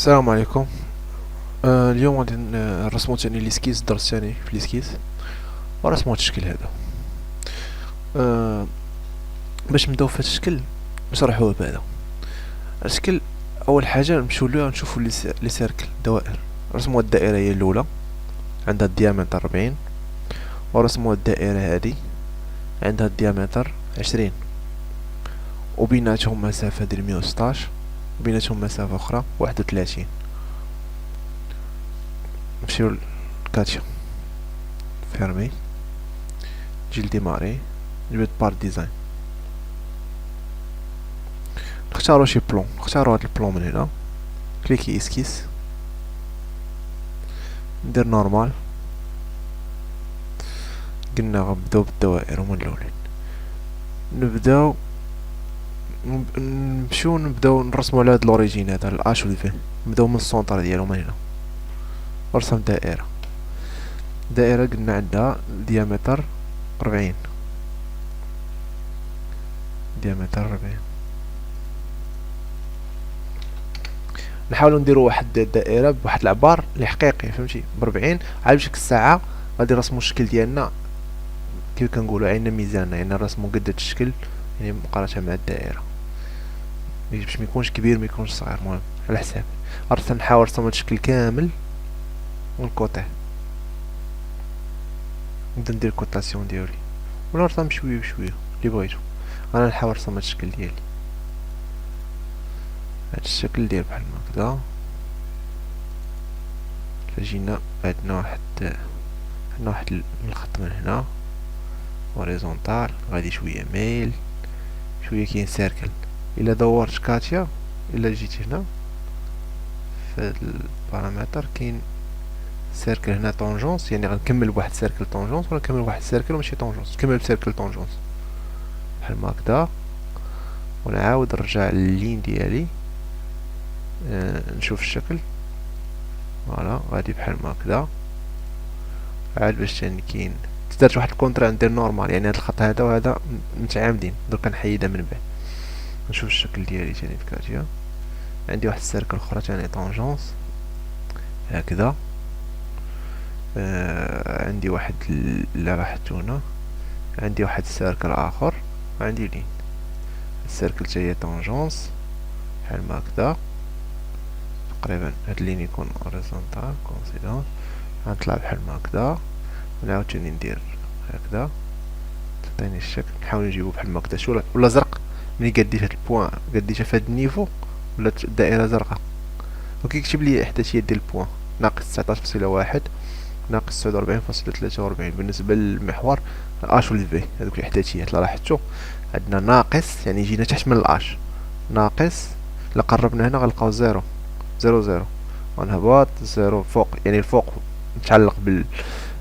السلام عليكم. اليوم غادي نرسمو تاني ليسكيز، الدرس الثاني في ليسكيز ورسمو هاد الشكل هذا. باش نبداو في هاد الشكل نشرحوه بعدا. الشكل اول حاجه نمشيو ليها نشوفو لي سيركل دوائر. رسمو هاد الدائره هي الاولى عندها الديامتر 40، ورسمو الدائره هادي عندها الديامتر 20، وبيناتهم مسافه ديال 116، وبيناتهم مسافه اخرى 31. نمشيو لكاتيا فيرمي، نجي لديماري، نجبد بار ديزاين، نختارو شي بلون، نختارو هاد البلون من هنا، كليكي اسكيس، ندير نورمال. قلنا غنبداو بالدوائر هما الاولين، نبداو نرسمو على هاد لوريجين هذا الاش و الفي، نبداو من السونتر ديالو من هنا، نرسم دائرة. دائرة قلنا عندها ديامتر 40، ديامتر 40. نحاولو نديرو واحد الدائرة بواحد العبار اللي حقيقي، فهمتي، ب40. عاد ديك الساعة غادي نرسمو الشكل ديالنا كيف كنقولو عندنا ميزان، يعني نرسمو قد هاد الشكل، يعني مقارنة مع الدائرة، باش ميكونش كبير ميكونش صغير. المهم على حساب راه نحاول نرسم هاد الشكل كامل ونكوطيه، نبدا ندير كوطاسيون ديالي ولا نرسم شويه بشويه اللي بغيتو. انا نحاول نرسم هاد الشكل ديالي، هاد الشكل ديال بحال هكذا. فجينا عندنا واحد الخط من هنا هوريزونتال، غادي شويه ميل، شويه كاين سيركل. الا دورت كاتيا، الا جيت هنا في هاد البارامتر كاين سيركل هنا طونجونس، يعني غنكمل بواحد سيركل طونجونس ولا نكمل بواحد سيركل ماشي طونجونس، نكمل بسيركل طونجونس بحال هكذا، ونعاود نرجع لللين ديالي. نشوف الشكل فوالا غادي بحال هكذا. عاد باش تاني كاين درت واحد الكونترا ندير نورمال، يعني هاد الخط هذا وهذا متعامدين، درك كنحيدها من بعد. نشوف الشكل ديالي تاني في كاتيا، عندي واحد السيركل اخرى تاني طونجونس هكذا. عندي واحد لاحظتو هنا، عندي واحد السيركل اخر، عندي لين السيركل تا هي طونجونس بحال هكذا. تقريبا هاد اللين يكون اوريزونتال كونسيدون، غنطلع بحال هكذا ونعاود تاني ندير هكذا. تعطيني الشكل، نحاول نجيبو بحال هكذا شو ولا زرق. ملي قديت هاد البوان قديتها في هاد النيفو ولات الدائرة زرقاء، وكيكتب لي احداثية ديال البوان ناقص 19.1 ناقص 49.43. بالنسبة للمحور الاش و الفي، هادوك الاحداثيات لا لاحظتو عندنا ناقص، يعني جينا تحت من الاش، ناقص الا قربنا هنا غنلقاو 0 0 0، ونهبط 0 فوق، يعني الفوق متعلق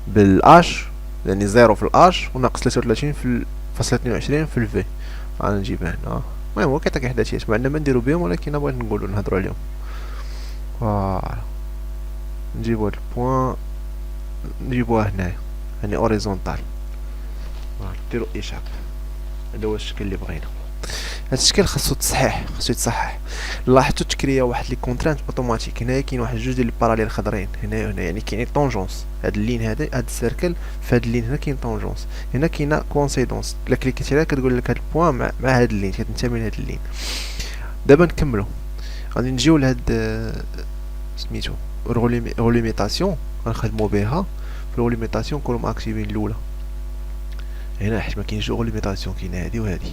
بالاش، يعني 0 في الاش وناقص 33 في فاصلة 22 في الفي. غنجيبها هنا. المهم هو كيعطيك احداثيات ما عندنا ما نديرو بهم، ولكن بغيت نقولو نهضرو عليهم. فوالا نجيبو هاد البوان نجيبوها هنايا، يعني اوريزونتال. نديرو اشاب، هذا هو الشكل اللي بغينا. هاد الشكل خاصو يتصحح. لاحظتو تكريا واحد لي كونترانت اوتوماتيك. هنايا كاين واحد جوج ديال الباراليل خضرين هنا وهنا، يعني كاين طونجونس. هاد اللين هذا هاد السيركل في هاد اللين هنا كاين طونجونس، هنا كاينه كونسيدونس. الا كليكيتي عليها كتقول لك هاد البوان مع هاد اللين، كتنتمي لهاد اللين. دابا نكملو، غادي نجيو لهاد سميتو روليميتاسيون، غنخدمو بها. في الروليميتاسيون نكونو ماكتيفين الاولى هنا، حيت ما كاينش روليميتاسيون، كاينه هادي وهادي.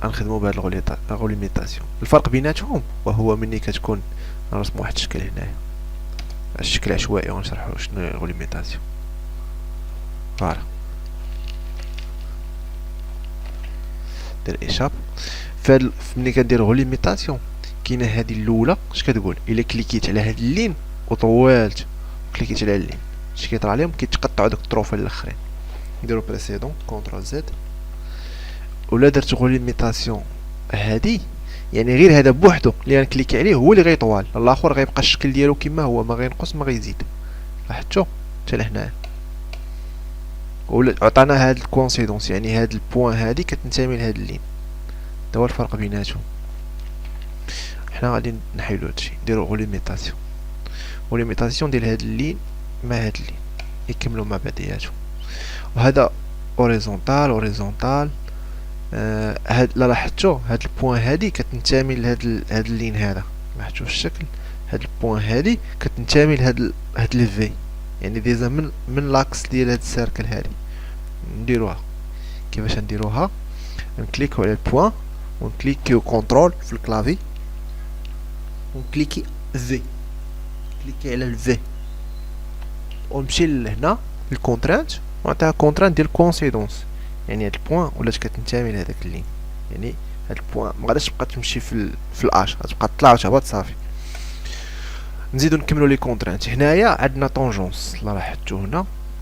غنخدمو بهاد الروليميتاسيون. الفرق بيناتهم وهو مني كتكون نرسم واحد الشكل هنايا، الشكل عشوائي، ونشرحو شنو هي الروليميتاسيون. فوالا دير ايشاب. ملي كندير روليميتاسيون كاينه هادي الاولى، اش كتقول؟ الا كليكيت على هاد اللين وطولت كليكيت على اللين، اش كيطرا عليهم؟ كيتقطعوا دوك الطروفه الاخرين. نديرو بريسيدون كونترول زد، ولا درت روليميتاسيون هادي، يعني غير هذا بوحدو اللي غنكليكي عليه هو اللي غيطوال، الاخر غيبقى الشكل ديالو كما هو، ما غينقص ما غيزيد. لاحظتو حتى لهنايا. ولا عطانا هاد الكونسيدونس، يعني هاد البوان هادي كتنتمي لهاد اللين، هذا هو الفرق بيناتهم. حنا غادي نحيدو هادشي، نديرو غوليميتاسيون. غوليميتاسيون ديال هاد اللين مع هاد اللين يكملوا مع بعضياتهم. وهذا اوريزونتال. هاد لا لاحظتوا هاد البوين هادي كتنتمي لهاد اللين هذا، لاحظتوا في الشكل هاد البوين هادي كتنتمي لهاد لي في، يعني ديزا من لاكس ديال هاد السيركل هادي. نديروها كيفاش نديروها؟ نكليكو على البوين ونكليكيو كونترول في الكلافي ونكليكي في، كليكي على الفي ونمشي لهنا الكونترانت ونعطيها كونترانت ديال كونسيدونس، يعني هاد البوين ولات كتنتمي لهداك اللين، يعني هاد البوين مغاداش تبقى تمشي في الاش، غتبقى تطلع وتهبط صافي. نزيدو نكملو لي كونترانت. هنايا عندنا طونجونس، لا لاحظتو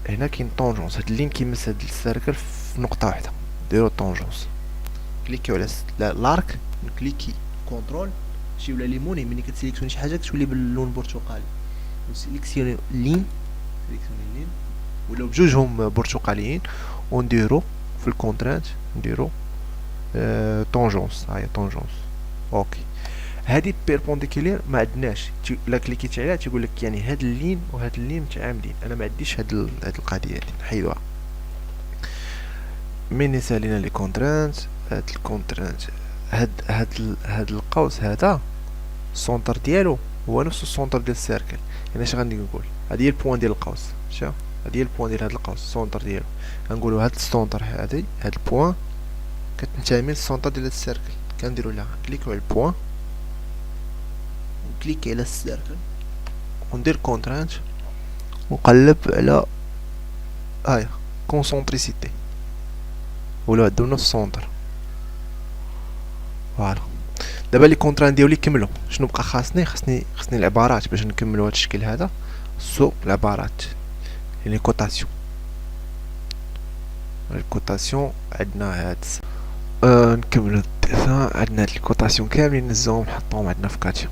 هنا كاين طونجونس، هاد اللين كيمس هاد السيركل في نقطه واحده، ديرو طونجونس، كليكيو على لارك، نكليكي كونترول شي ولا ليموني. ملي كتسيليكسيوني شي حاجه كتولي باللون برتقالي، نسيليكسيوني اللين، سيليكسيوني اللين ولاو بجوجهم برتقاليين، ونديرو في الكونترانت نديرو طونجونس. هاهي طونجونس اوكي. هادي بيربونديكولير ما عندناش، الا كليكيت عليها تيقول لك يعني هاد اللين وهاد اللين متعامدين. انا ما عنديش هاد القضيه هادي، نحيدوها. ملي سالينا لي كونترانت، هاد الكونترانت هاد القوس هذا السونتر ديالو هو نفس السونتر ديال السيركل. يعني اش غادي نقول؟ هادي هي البوين ديال القوس، شوف هادي هي البوين ديال هاد القوس، السونتر ديالو. غنقولوا هاد السونتر هادي، هاد البوين كتنتمي للسونتر ديال السيركل. كنديروا لها كليكو على البوين ونكليكي على السيركل وندير كونترانت ونقلب على هايا كونسونتريسيتي، ولا عندو نفس السونتر. فوالا دابا لي كونتران ديالي كملوا. شنو بقى خاصني العبارات باش نكملوا هذا الشكل هذا. العبارات يعني كوتاسيون. الكوتاسيون عندنا هاد نكملوا عندنا هاد الكوتاسيون كاملين نهزوهم نحطوهم عندنا في كاتيون.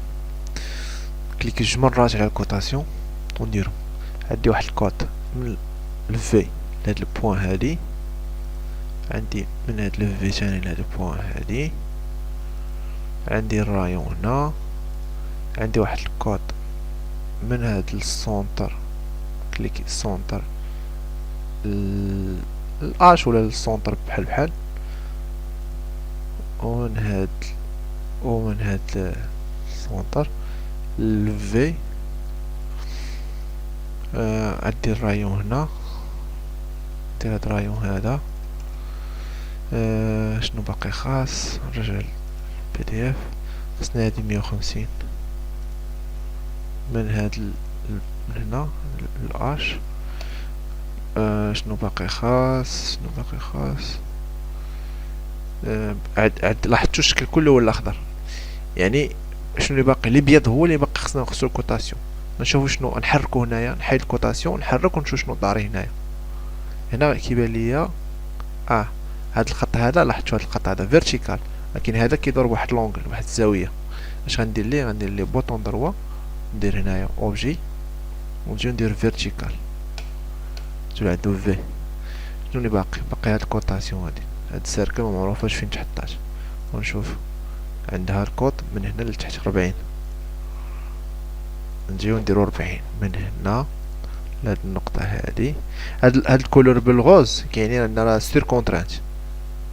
كليكي جوج مرات على الكوتاسيون ونديرو. عندي واحد الكوت من الفي لهاد البوين هادي، عندي من هاد الفي ثاني لهاد البوين هادي، عندي الرايون هنا، عندي واحد الكود من هاد السونتر، كليكي السونتر الاش ولا السونتر بحال ومن هاد السونتر الفي. عندي الرايون هنا، ندير هاد الرايون هذا. شنو باقي خاص؟ نرجع PDF. خصنا هادي 150 من هاد من هنا الاش. شنو باقي خاص؟ لاحظتوا الشكل كله ولا اخضر، يعني شنو اللي باقي؟ الابيض هو اللي باقي. خصنا نخصو الكوتاسيون. نشوفو شنو نحركو هنايا، نحيد الكوتاسيون نحرك ونشوف شنو طاري هنايا. هنا كيبان ليا هاد الخط هذا، لاحظتوا هاد الخط هذا فيرتيكال، لكن هذا كيدور بواحد لونغل، واحد الزاويه. اش غندير ليه بوطون دروا، ندير هنايا اوبجي ونجي ندير فيرتيكال، تولي عندو في. شنو اللي باقي هاد الكوتاسيون هادي، هاد السيركل ما معروفاش فين تحطات. ونشوف عندها الكوت من هنا لتحت 40، نجيو نديرو 40 من هنا لهاد النقطة هادي. هاد الكولور بالغوز كيعني عندنا راه ستير كونترانت،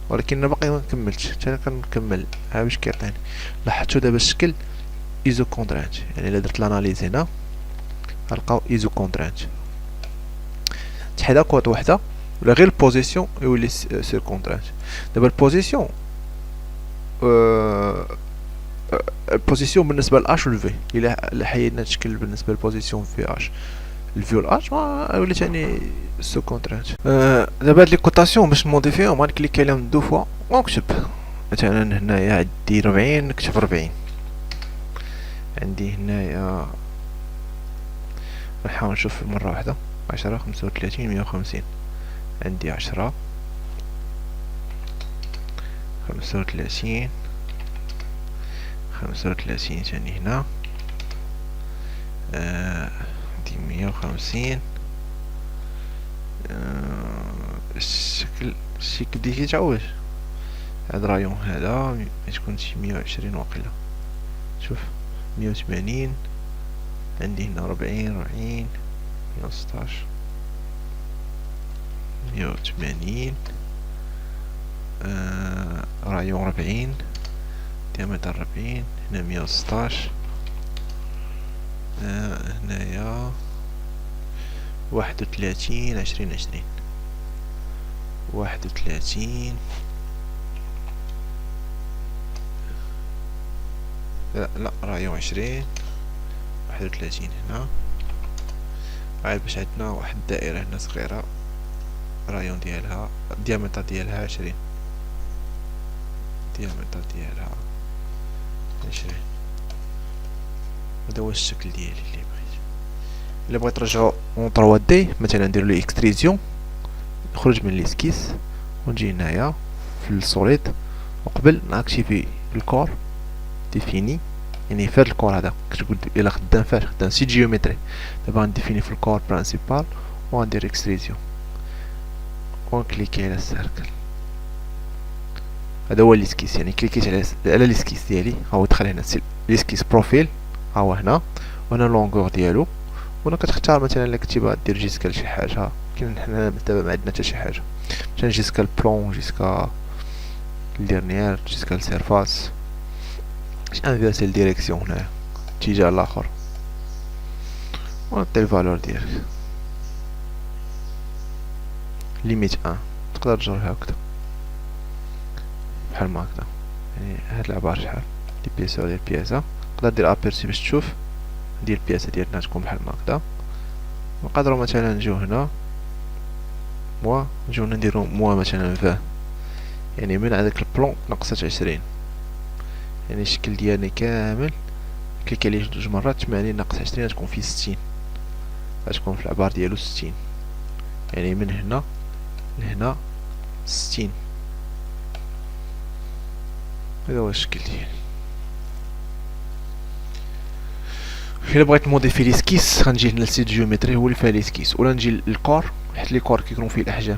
ولكن انا باقي مكملتش حتى كنكمل. ها باش كيعطيني. لاحظتوا دابا الشكل ايزو كونترانت، يعني الا درت لاناليز هنا غنلقاو ايزو كونترانت. تحيدا كوت وحده ولا غير البوزيسيون يولي سير كونترانت. دابا البوزيسيون البوزيسيون بالنسبه لاش والفي، الا حيدنا الشكل بالنسبه للبوزيسيون في اش، الفي والاش ما ولات يعني سو كونترانت. دابا هاد لي كوتاسيون باش نموديفيهم غنكليكي عليهم دو فوا ونكتب مثلا هنايا عندي 40 نكتب 40. عندي هنايا نحاول نشوف مرة واحدة 10 35 150. عندي 10 35 35 ثاني هنا. عندي 150. الشكل ديال كيتعوج. هاد الرايون هذا تكون شي 120 واقيلا. شوف 180. عندي هنا 40 40 116 180. رايون 40 ديامتر 40. هنا 116. هنايا 31 20 20 31. لا رايون 20 31 هنا. عاد باش عندنا واحد الدائرة هنا صغيرة، رايون ديالها الديامتر ديالها 20. الديامتر ديالها 20. هذا هو الشكل ديالي اللي بغيت. الا بغيت نرجعو اون 3 دي مثلا نديرو لي اكستريزيون، نخرج من ليسكيس ونجي هنايا في السوليد، وقبل ناكتيفي الكور ديفيني، يعني في هاد الكور هذا كتقول الا خدام فاش خدام سيت جيومتري. دابا غنديفيني في الكور برينسيبال وغندير اكستريزيون ونكليكي على السيركل. هذا هو ليسكيس، يعني كليكيت على ليسكيس ديالي، ها هو دخل هنا ليسكيس بروفيل، ها هو هنا، وهنا لونغور ديالو. وهنا كتختار مثلا الا كنتي باغي دير جيسكا لشي حاجه، كاين حنا دابا ما عندنا حتى شي حاجه، مثلا جيسكا البلون، جيسكا الديرنيير، جيسكا السيرفاس، انفيرسي الديريكسيون هنايا اتجاه الاخر، ونعطي الفالور ديالك ليميت 1. تقدر تجرها هكذا بحال ما هكذا، يعني هاد العبارة شحال دي بياسة وديال بياسة. تقدر دير ابيرسي باش تشوف ديال البياسة ديالنا تكون بحال ما هكذا. نقدروا مثلا نجيو هنا نجيو نديرو مثلا 20، يعني من هذاك البلون نقصت 20، يعني الشكل ديالنا كامل كليك عليه جوج مرات 80 ناقص 20 غتكون فيه 60، غتكون في العبار ديالو 60، يعني من هنا لهنا 60. هذا هو الشكل ديالي. الا بغيت نموديفي ليسكيس غنجي هنا لسيت جيومتري هو اللي فيها ليسكيس، ولا نجي للكور حيت لي كور كيكونوا فيه الاحجام